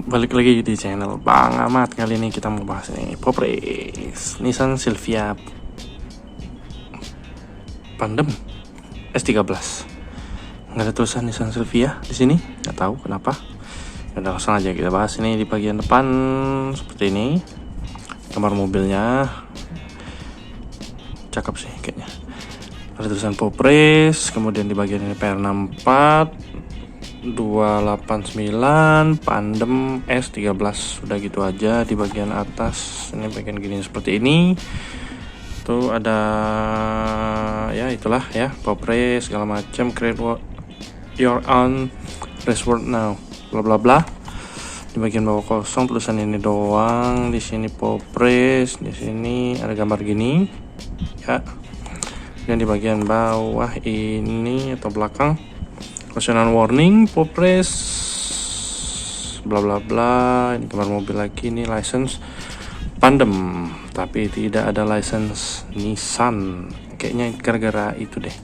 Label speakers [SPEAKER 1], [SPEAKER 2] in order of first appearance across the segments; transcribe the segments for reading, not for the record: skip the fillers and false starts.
[SPEAKER 1] balik lagi di channel Bang Ahmad. Kali ini kita mau bahas nih Popres Nissan Silvia Pandem S13. Nggak ada tulisan Nissan Silvia di sini, nggak tahu kenapa. Udah langsung aja kita bahas ini. Di bagian depan seperti ini, gambar mobilnya cakep sih kayaknya. Ada tulisan Popres, kemudian di bagian ini PR64 289 Pandem S13. Sudah gitu aja. Di bagian atas ini bagian gini seperti ini tuh ada ya itulah ya, Popres segala macam, create your own password now bla bla bla. Di bagian bawah kosong, tulisan ini doang. Di sini Popres, di sini ada gambar gini ya. Dan di bagian bawah ini atau belakang, caution warning, Popres bla bla bla. Ini gambar mobil lagi nih, license Pandem tapi tidak ada license Nissan. Kayaknya gara-gara itu deh,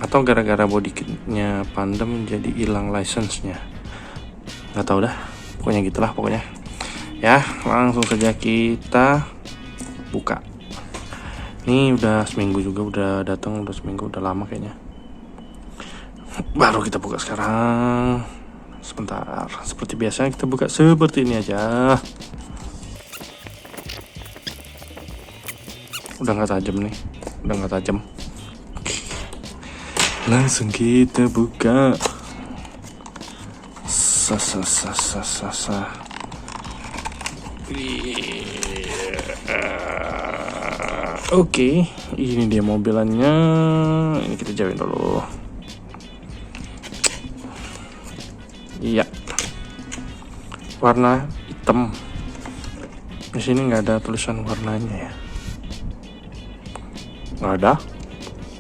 [SPEAKER 1] atau gara-gara body kitnya Pandem jadi hilang license-nya, nggak tahu dah. Pokoknya gitulah pokoknya ya. Langsung saja kita buka. Ini udah seminggu juga, udah datang, udah seminggu, udah lama kayaknya. Baru kita buka sekarang. Sebentar, seperti biasa kita buka seperti ini aja. Udah nggak tajam nih, udah nggak tajam. Langsung kita buka. Oke, ini dia mobilannya. Ini kita jauhin dulu. Iya, warna hitam. Di sini nggak ada tulisan warnanya ya, nggak ada.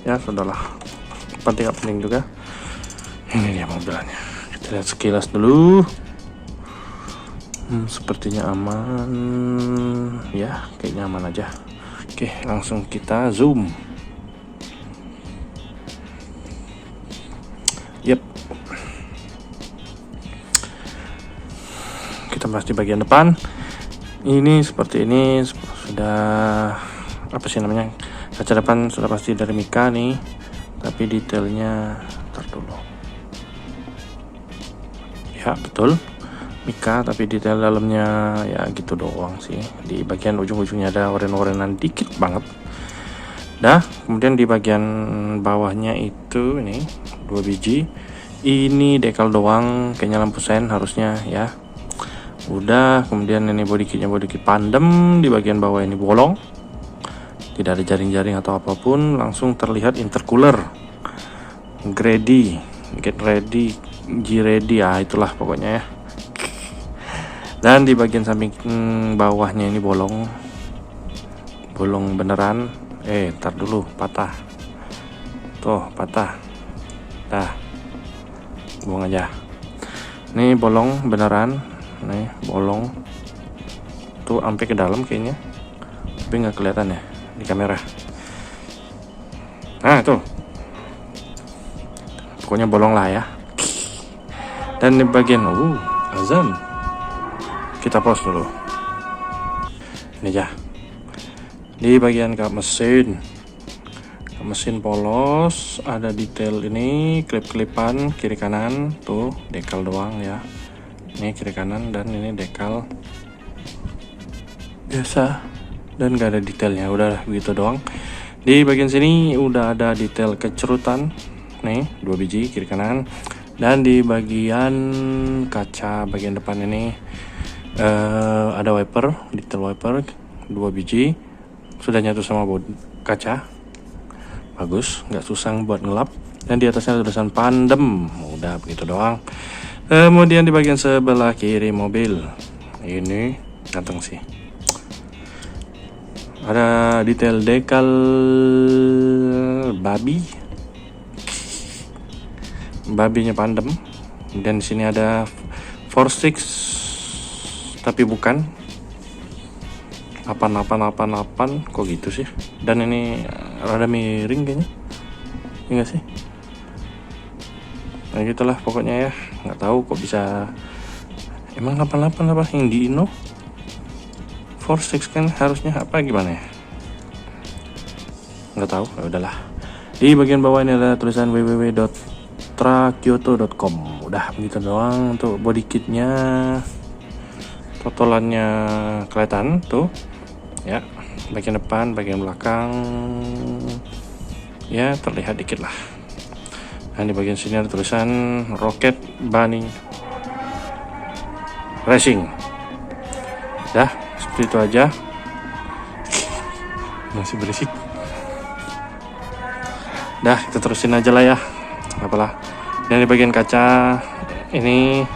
[SPEAKER 1] Ya sudahlah, penting nggak penting juga. Ini dia mobilannya. Kita lihat sekilas dulu. Sepertinya aman ya, kayaknya aman aja. Oke, langsung kita zoom. Yep. Kita bahas di bagian depan. Ini seperti ini, sudah apa sih namanya, kaca depan sudah pasti dari Mika nih, tapi detailnya ntar dulu ya. Betul Mika, tapi detail dalamnya ya gitu doang sih. Di bagian ujung-ujungnya ada oren-orenan dikit banget. Dah, kemudian di bagian bawahnya itu ini 2 biji. Ini dekal doang, kayaknya lampu sen harusnya ya. Udah, kemudian ini body kit Pandem. Di bagian bawah ini bolong, tidak ada jaring-jaring atau apapun. Langsung terlihat intercooler Grady, get ready, G ready ya, itulah pokoknya ya. Dan di bagian samping bawahnya ini bolong beneran. Ntar dulu, patah tuh, patah. Dah, buang aja. Ini bolong beneran, nih bolong tuh sampai ke dalam kayaknya, tapi nggak kelihatan ya di kamera. Nah tuh, pokoknya bolong lah ya. Dan di bagian azan, kita pause dulu. Ini aja. Di bagian kap mesin polos, ada detail ini, klip-klipan kiri kanan tuh, dekal doang ya. Ini kiri kanan, dan ini dekal biasa dan gak ada detailnya, udah begitu doang. Di bagian sini udah ada detail kecerutan nih, 2 biji kiri kanan. Dan di bagian kaca bagian depan ini ada wiper, detail wiper 2 biji, sudah nyatu sama kaca, bagus, nggak susah buat ngelap. Dan di atasnya ada tulisan Pandem, udah begitu doang. Kemudian di bagian sebelah kiri mobil ini ganteng sih, ada detail dekal babinya Pandem. Dan di sini ada 46 tapi bukan 8888, kok gitu sih. Dan ini rada miring kayaknya, enggak sih? Nah gitulah pokoknya ya, nggak tahu kok bisa Emang 88 apa yang di Inno 46 kan harusnya apa gimana ya, nggak tahu. Ya udahlah. Di bagian bawah ini ada tulisan www.trakyoto.com. Udah begitu doang untuk body kitnya. Totalannya kelihatan tuh ya, bagian depan, bagian belakang ya terlihat dikit lah. Nah, di bagian sini ada tulisan Rocket Bunny Racing. Dah, seperti itu aja. Masih berisik. Dah, kita terusin aja lah ya. Apalah. Dan di bagian kaca ini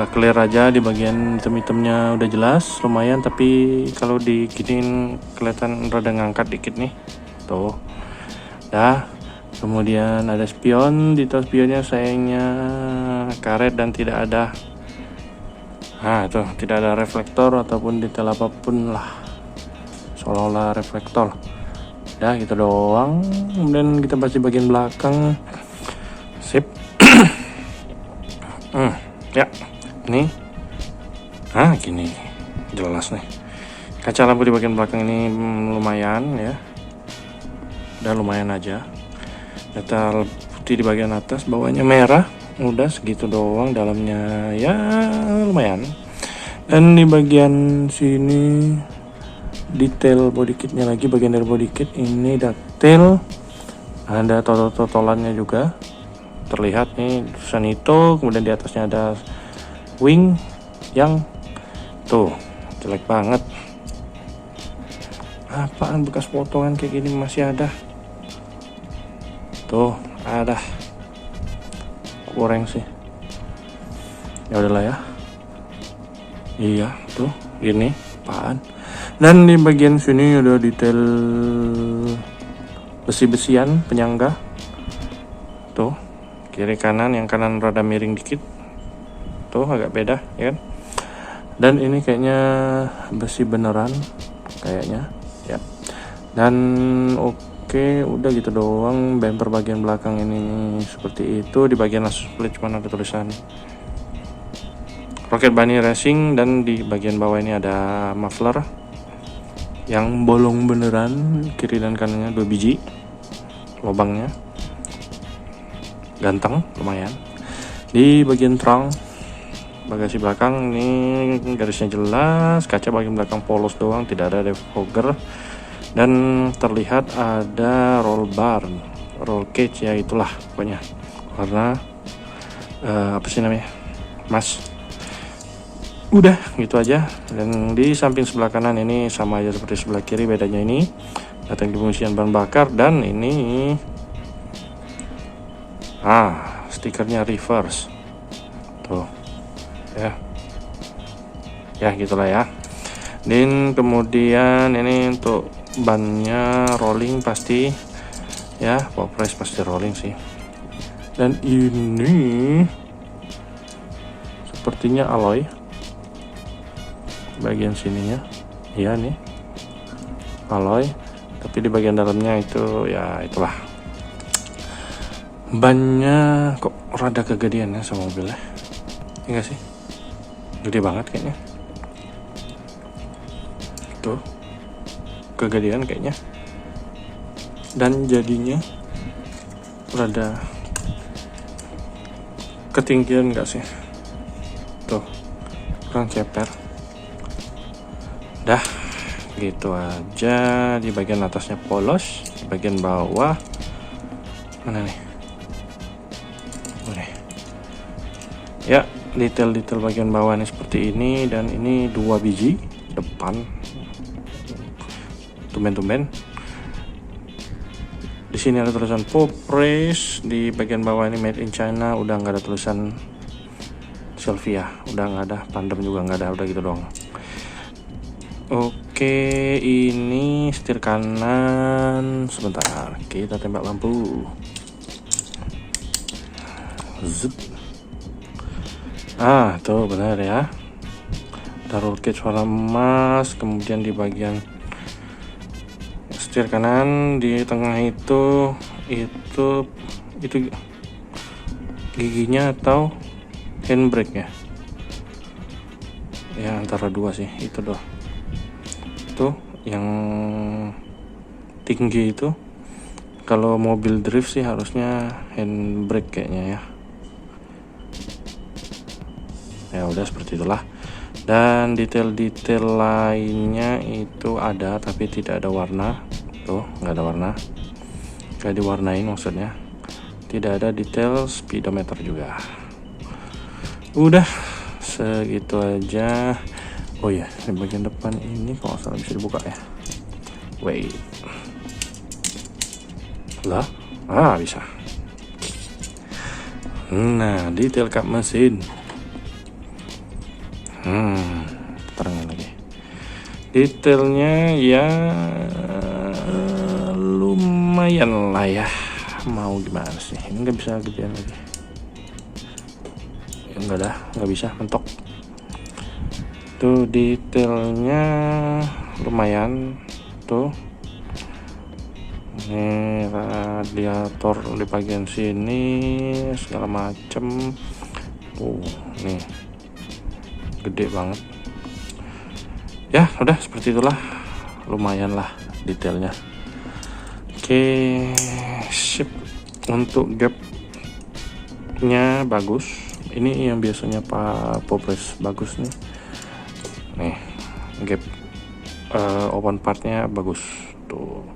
[SPEAKER 1] clear aja, di bagian hitam-hitamnya udah jelas lumayan, tapi kalau diginiin kelihatan rada ngangkat dikit nih. Tuh. Dah. Kemudian ada spion, di tas spionnya sayangnya karet dan tidak ada tidak ada reflektor ataupun detail apapun lah, seolah-olah reflektor. Dah gitu doang. Kemudian kita bahas di bagian belakang. Sip. Ya ini gini jelas nih. Kaca lampu di bagian belakang ini lumayan ya, udah lumayan aja. Detail putih di bagian atas, bawahnya merah. Udah segitu doang. Dalamnya ya lumayan. Dan di bagian sini detail body kitnya lagi, bagian dari body kit ini detail, ada totolannya juga terlihat nih, tulisan itu. Kemudian di atasnya ada wing yang tuh jelek banget. Apaan bekas potongan kayak gini masih ada tuh, ada kurang sih. Ya udahlah ya. Iya tuh gini apaan. Dan di bagian sini ada detail besi-besian penyangga. Tuh, kiri kanan, yang kanan rada miring dikit. Tuh agak beda ya kan. Dan ini kayaknya besi beneran kayaknya ya. Dan oke, udah gitu doang. Bumper bagian belakang ini seperti itu. Di bagian license plate cuma ada tulisan Rocket Bunny Racing, dan di bagian bawah ini ada muffler yang bolong beneran, kiri dan kanannya 2 biji lubangnya, ganteng lumayan. Di bagian trunk bagasi belakang ini garisnya jelas, kaca bagian belakang polos doang, tidak ada defogger, dan terlihat ada roll bar, roll cage ya itulah pokoknya, warna apa sih namanya, emas. Udah gitu aja. Dan di samping sebelah kanan ini sama aja seperti sebelah kiri, bedanya ini tangki pengisian bahan bakar, dan ini stikernya reverse tuh ya gitulah ya. Dan kemudian ini untuk bannya rolling pasti ya, power press pasti rolling sih. Dan ini sepertinya alloy bagian sininya, iya nih alloy, tapi di bagian dalamnya itu ya itulah. Bannya kok rada kegedean ya sama mobilnya, enggak sih, gede banget kayaknya tuh, kegedean kayaknya, dan jadinya rada ketinggian enggak sih tuh, kurang ceper. Dah gitu aja. Di bagian atasnya polos, di bagian bawah mana nih, boleh ya, detail-detail bagian bawah ini seperti ini. Dan ini 2 biji depan, tumben-tumben. Di sini ada tulisan Popress, di bagian bawah ini made in China, udah nggak ada tulisan Sylvia, udah nggak ada, Pandem juga nggak ada, udah gitu doang. Oke, ini setir kanan. Sebentar, kita tembak lampu. Zup. Tuh benar ya. Taruh cage warna emas. Kemudian di bagian setir kanan di tengah itu giginya atau handbrake ya. ya antara dua sih, itu doh. Tuh yang tinggi itu kalau mobil drift sih harusnya handbrake kayaknya ya. Ya udah seperti itulah. Dan detail-detail lainnya itu ada tapi tidak ada warna. Tuh nggak ada warna, nggak diwarnain maksudnya. Tidak ada detail speedometer juga. Udah segitu aja. Oh ya, di bagian depan ini kalau salah bisa dibuka ya. Wait. Lah, bisa. Nah, detail kap mesin. Terangin lagi. Detailnya ya lumayan lah ya. Mau gimana sih? Ini nggak bisa gedean lagi. Ya, nggak bisa, mentok. Tuh detailnya lumayan. Tuh. Ini radiator di bagian sini segala macem. Nih gede banget ya. Udah seperti itulah, lumayan lah detailnya. Oke, sip. Untuk gapnya bagus. Ini yang biasanya Pak Popres bagus nih gap open partnya bagus tuh.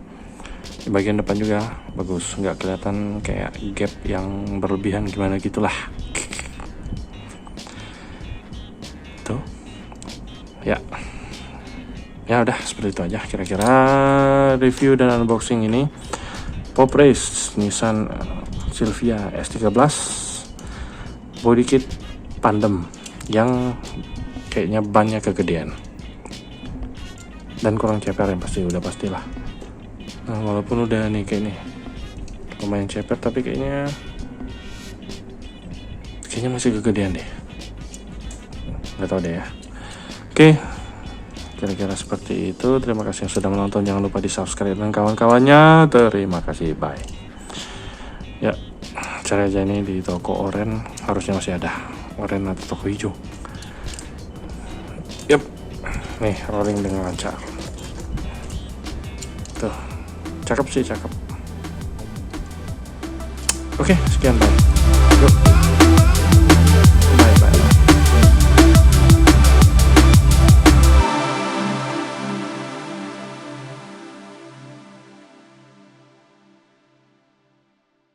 [SPEAKER 1] Di bagian depan juga bagus, nggak kelihatan kayak gap yang berlebihan gimana gitulah. Tuh ya udah seperti itu aja kira-kira review dan unboxing ini Poprace Nissan Silvia S13 body kit tandem yang kayaknya bannya kegedean dan kurang ceper yang pasti, udah pastilah. Nah, walaupun udah nih kayak nih lumayan ceper tapi kayaknya masih kegedean deh, nggak tahu deh ya. Oke, kira-kira seperti itu. Terima kasih yang sudah menonton, jangan lupa di subscribe dan kawan-kawannya. Terima kasih, bye. Ya, cari aja ini di toko oren, harusnya masih ada oren atau toko hijau. Yep, nih rolling dengan lancar. Tuh, cakep sih, cakep. Oke, sekian, bye. Yuk.